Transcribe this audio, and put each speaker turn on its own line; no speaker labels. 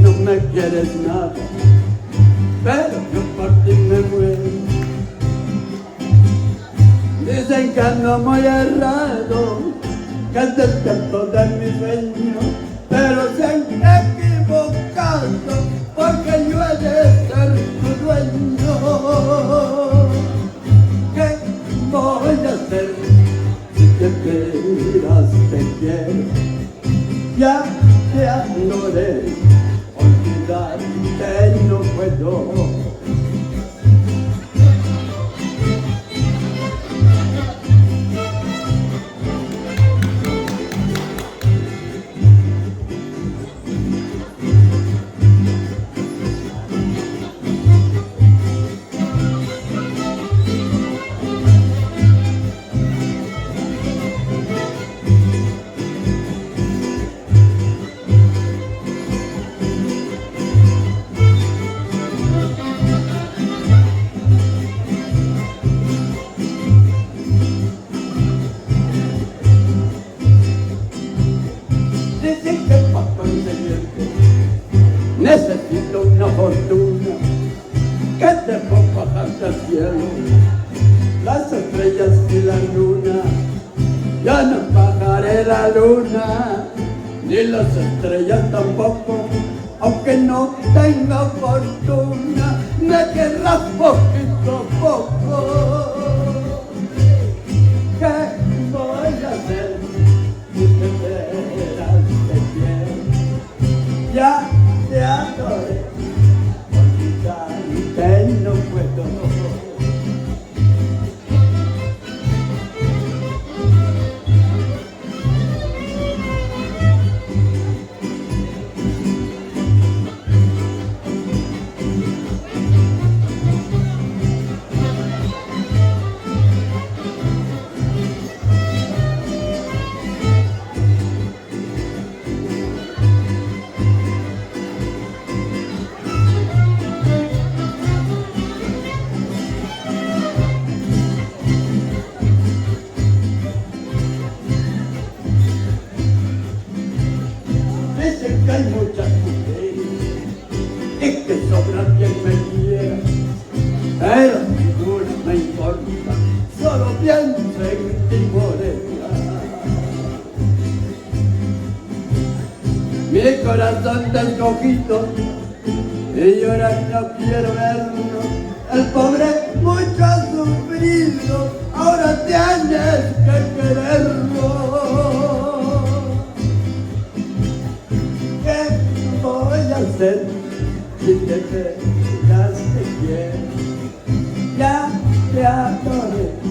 no me quieres nada, pero yo por ti me muero. Dicen que ando muy errado, que es despierto de mi sueño, pero se han equivocado, porque yo he de ser tu dueño. ¿Qué voy a hacer si te miras, te quiero? Ya te adoré, olvidarte no puedo. Dicen que para conseguirte necesito una fortuna que te ponga hasta el cielo, las estrellas y la luna. Ya no pagaré la luna, ni las estrellas tampoco, aunque no tenga fortuna, me querrás poquito a poco. ¿Qué voy a hacer si te verás, te quiero? Ya te adoré, olvidarte no puedo. Dicen que hay muchas mujeres y que sobra quien me quiera, pero ninguna me importa, solo pienso en ti, morena. Mi corazón te escogido y llorar no quiero verlo. El pobre mucho ha sufrido, ahora tienes que quererlo. Voy a hacer si te quedas, te quiero, ya te adoré.